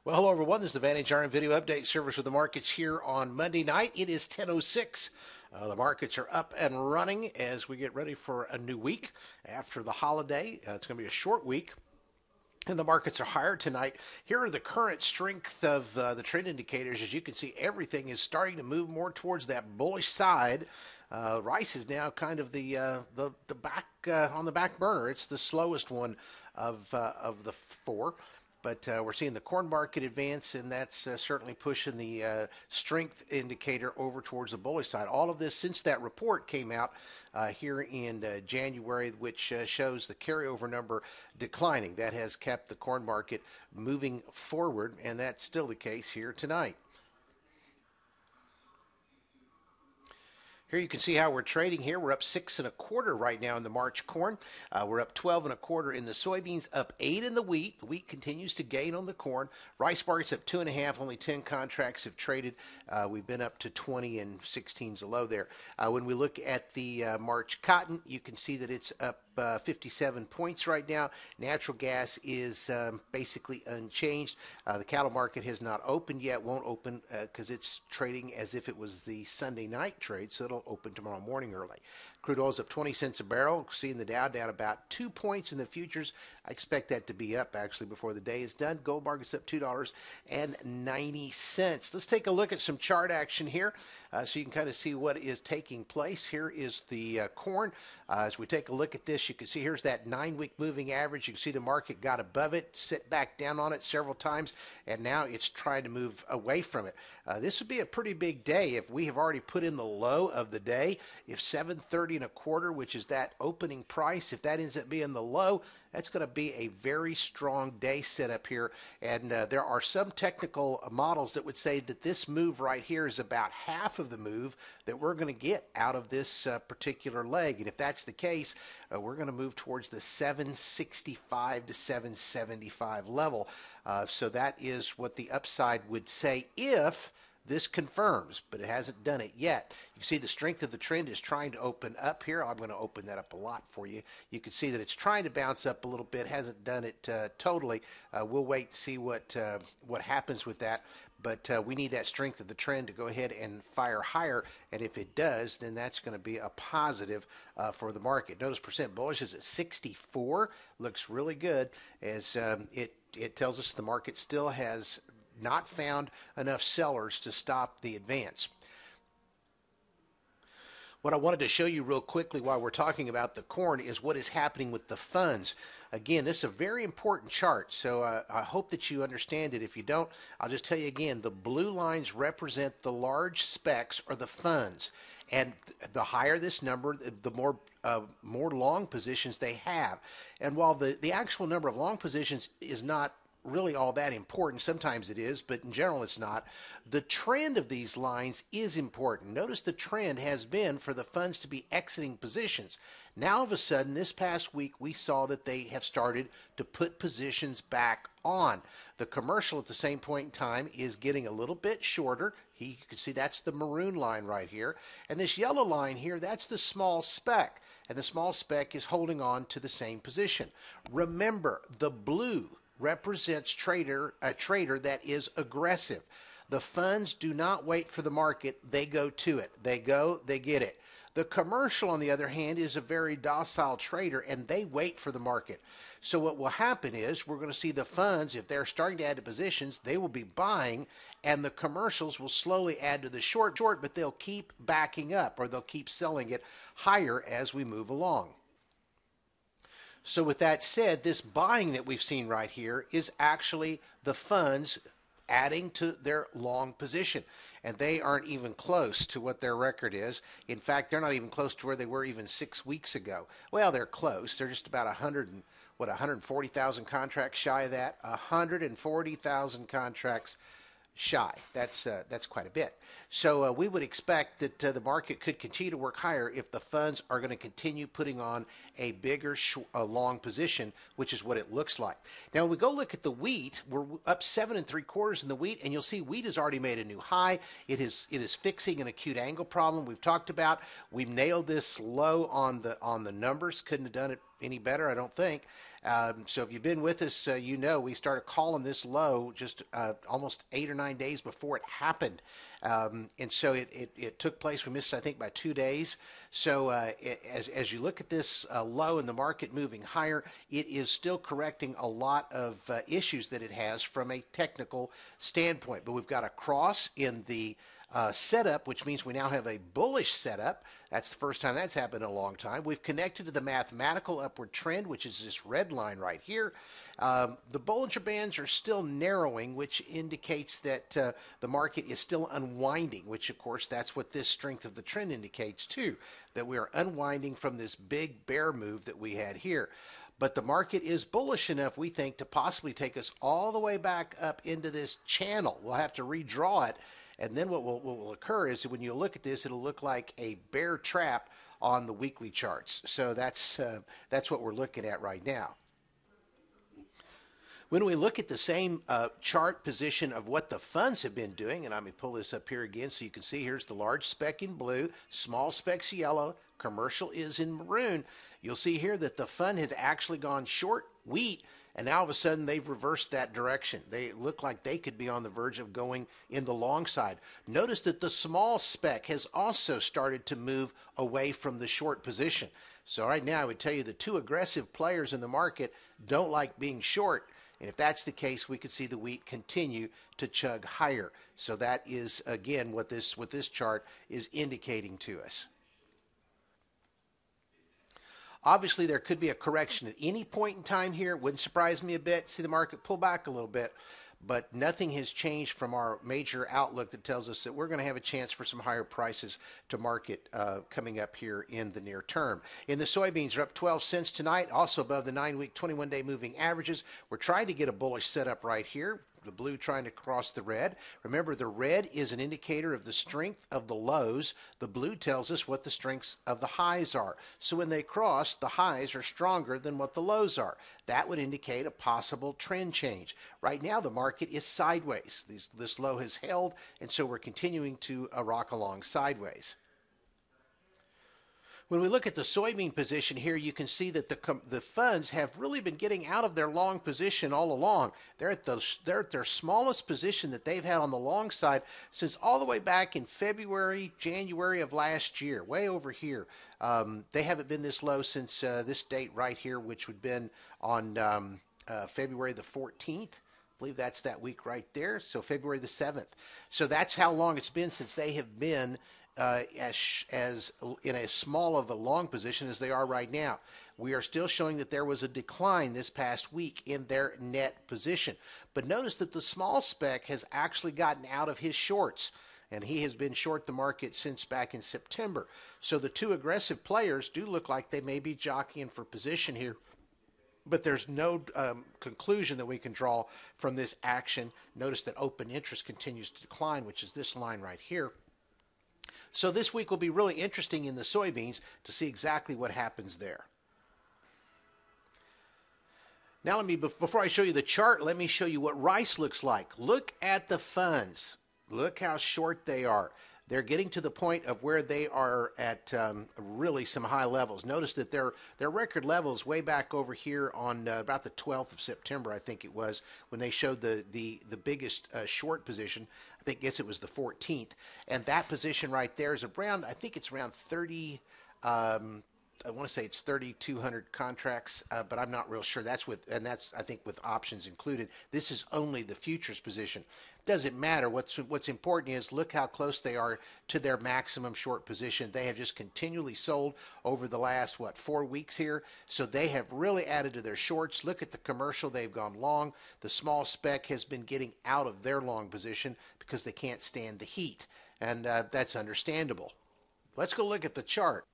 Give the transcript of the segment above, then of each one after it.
Well, hello everyone. This is the Vantage Iron Video Update Service with the markets here on Monday night. It is 10:06. The markets are up and running as we get ready for a new week after the holiday. It's going to be a short week. And the markets are higher tonight. Here are the current strength of the trend indicators. As you can see, everything is starting to move more towards that bullish side. Rice is now kind of the back on the back burner. It's the slowest one of the four. But we're seeing the corn market advance, and that's certainly pushing the strength indicator over towards the bullish side. All of this since that report came out here in January, which shows the carryover number declining. That has kept the corn market moving forward, and that's still the case here tonight. Here you can see how we're trading here. We're up 6 1/4 right now in the March corn. We're up 12 1/4 in the soybeans, up 8 in the wheat. The wheat continues to gain on the corn. Rice market's up 2 1/2. Only 10 contracts have traded. We've been up to 20 and 16's a low there. When we look at the March cotton, you can see that it's up 57 points right now. Natural gas is basically unchanged. The cattle market has not opened yet, won't open because it's trading as if it was the Sunday night trade, so it'll open tomorrow morning early. Crude oil is up 20 cents a barrel. Seeing the Dow down about 2 points in the futures. I expect that to be up actually before the day is done. Gold market's up $2.90. Let's take a look at some chart action here so you can kind of see what is taking place. Here is the corn. As we take a look at this, you can see here's that 9-week moving average. You can see the market got above it, sit back down on it several times, and now it's trying to move away from it. This would be a pretty big day if we have already put in the low of the day. If 730 1/4, which is that opening price, if that ends up being the low, that's going to be a very strong day set up here. And there are some technical models that would say that this move right here is about half of the move that we're going to get out of this particular leg. And if that's the case, we're going to move towards the 765 to 775 level. So that is what the upside would say if this confirms, but it hasn't done it yet. You can see the strength of the trend is trying to open up here. I'm going to open that up a lot for you. You can see that it's trying to bounce up a little bit, hasn't done it totally. We'll wait to see what happens with that. But we need that strength of the trend to go ahead and fire higher. And if it does, then that's going to be a positive for the market. Notice percent bullish is at 64. Looks really good as it tells us the market still has not found enough sellers to stop the advance. What I wanted to show you real quickly while we're talking about the corn is what is happening with the funds. Again, this is a very important chart, so I hope that you understand it. If you don't, I'll just tell you again, the blue lines represent the large specs or the funds. And the higher this number, the more long positions they have. And while the actual number of long positions is not really all that important. Sometimes it is, but in general it's not. The trend of these lines is important. Notice the trend has been for the funds to be exiting positions. Now all of a sudden this past week we saw that they have started to put positions back on. The commercial at the same point in time is getting a little bit shorter. You can see that's the maroon line right here. And this yellow line here, that's the small spec. And the small spec is holding on to the same position. Remember, the blue represents a trader that is aggressive. The funds do not wait for the market. They go to it. They go, they get it. The commercial, on the other hand, is a very docile trader, and they wait for the market. So what will happen is we're going to see the funds, if they're starting to add to positions, they will be buying, and the commercials will slowly add to the short, but they'll keep backing up, or they'll keep selling it higher as we move along. So with that said, this buying that we've seen right here is actually the funds adding to their long position. And they aren't even close to what their record is. In fact, they're not even close to where they were even 6 weeks ago. Well, they're close. They're just about 140,000 contracts shy of that. 140,000 contracts shy. That's quite a bit. So we would expect that the market could continue to work higher if the funds are going to continue putting on a bigger long position, which is what it looks like. Now, when we go look at the wheat, we're up 7 3/4 in the wheat, and you'll see wheat has already made a new high. It is fixing an acute angle problem we've talked about. We've nailed this low on the numbers. Couldn't have done it any better, I don't think. So if you've been with us, you know we started calling this low just almost 8 or 9 days before it happened. And so it took place. We missed it, I think, by 2 days. So as you look at this low and the market moving higher, it is still correcting a lot of issues that it has from a technical standpoint. But we've got a cross in the setup, which means we now have a bullish setup. That's the first time that's happened in a long time. We've connected to the mathematical upward trend, which is this red line right here. The Bollinger Bands are still narrowing, which indicates that the market is still unwinding, which, of course, that's what this strength of the trend indicates, too, that we are unwinding from this big bear move that we had here. But the market is bullish enough, we think, to possibly take us all the way back up into this channel. We'll have to redraw it. And then what will occur is when you look at this, it'll look like a bear trap on the weekly charts. So that's what we're looking at right now. When we look at the same chart position of what the funds have been doing, and let me pull this up here again so you can see, here's the large speck in blue, small specks yellow, commercial is in maroon. You'll see here that the fund had actually gone short wheat, and now all of a sudden they've reversed that direction. They look like they could be on the verge of going in the long side. Notice that the small spec has also started to move away from the short position. So right now I would tell you the two aggressive players in the market don't like being short. And if that's the case, we could see the wheat continue to chug higher. So that is, again, what this chart is indicating to us. Obviously, there could be a correction at any point in time here. Wouldn't surprise me a bit. See the market pull back a little bit. But nothing has changed from our major outlook that tells us that we're going to have a chance for some higher prices to market coming up here in the near term. In the soybeans are up 12 cents tonight, also above the 9-week, 21-day moving averages. We're trying to get a bullish setup right here. The blue trying to cross the red. Remember, the red is an indicator of the strength of the lows. The blue tells us what the strengths of the highs are. So when they cross, the highs are stronger than what the lows are. That would indicate a possible trend change. Right now, the market is sideways. This low has held, and so we're continuing to rock along sideways. When we look at the soybean position here, you can see that the funds have really been getting out of their long position all along. They're at their smallest position that they've had on the long side since all the way back in February, January of last year, way over here. They haven't been this low since this date right here, which would have been on February the 14th. I believe that's that week right there, so February the 7th. So that's how long it's been since they have been as in as small of a long position as they are right now. We are still showing that there was a decline this past week in their net position. But notice that the small spec has actually gotten out of his shorts, and he has been short the market since back in September. So the two aggressive players do look like they may be jockeying for position here. But there's no conclusion that we can draw from this action. Notice that open interest continues to decline, which is this line right here. So this week will be really interesting in the soybeans to see exactly what happens there. Now before I show you the chart, let me show you what rice looks like. Look at the funds. Look how short they are. They're getting to the point of where they are at really some high levels. Notice that their record levels way back over here on about the 12th of September, I think it was, when they showed the biggest short position. I guess it was the 14th. And that position right there is around, I think it's around 30, I want to say it's 3,200 contracts, but I'm not real sure. That's I think with options included. This is only the futures position. Doesn't matter. What's important is look how close they are to their maximum short position. They have just continually sold over the last 4 weeks here, so they have really added to their shorts. Look at the commercial. They've gone long. The small spec has been getting out of their long position because they can't stand the heat, and that's understandable. Let's go look at the chart.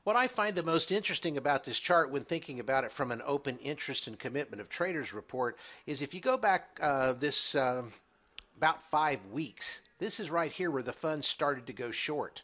What I find the most interesting about this chart when thinking about it from an open interest and commitment of traders report is if you go back about 5 weeks, this is right here where the funds started to go short.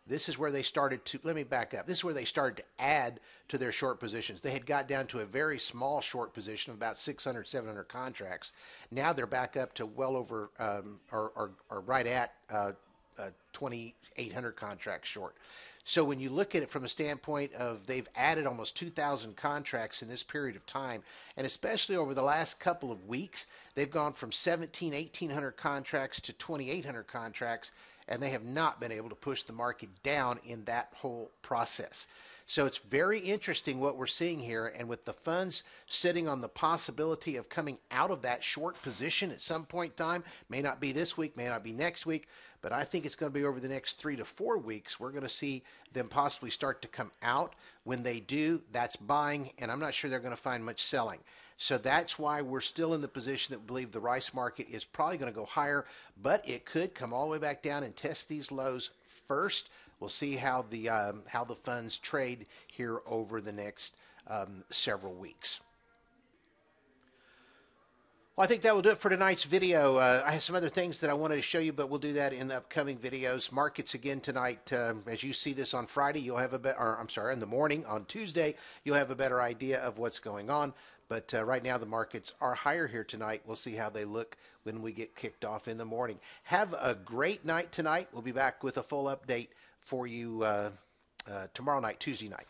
This is where they started to, let me back up, this is where they started to add to their short positions. They had got down to a very small short position of about 600, 700 contracts. Now they're back up to well over, or right at 2,800 contracts short. So when you look at it from a standpoint of they've added almost 2,000 contracts in this period of time, and especially over the last couple of weeks, they've gone from 1,800 contracts to 2,800 contracts, and they have not been able to push the market down in that whole process. So it's very interesting what we're seeing here, and with the funds sitting on the possibility of coming out of that short position at some point in time, may not be this week, may not be next week, but I think it's going to be over the next 3 to 4 weeks. We're going to see them possibly start to come out. When they do, that's buying, and I'm not sure they're going to find much selling. So that's why we're still in the position that we believe the rice market is probably going to go higher, but it could come all the way back down and test these lows first. We'll see how the funds trade here over the next several weeks. Well, I think that will do it for tonight's video. I have some other things that I wanted to show you, but we'll do that in upcoming videos. Markets again tonight. As you see this on Friday, you'll have in the morning on Tuesday, you'll have a better idea of what's going on. But right now the markets are higher here tonight. We'll see how they look when we get kicked off in the morning. Have a great night tonight. We'll be back with a full update for you tomorrow night, Tuesday night.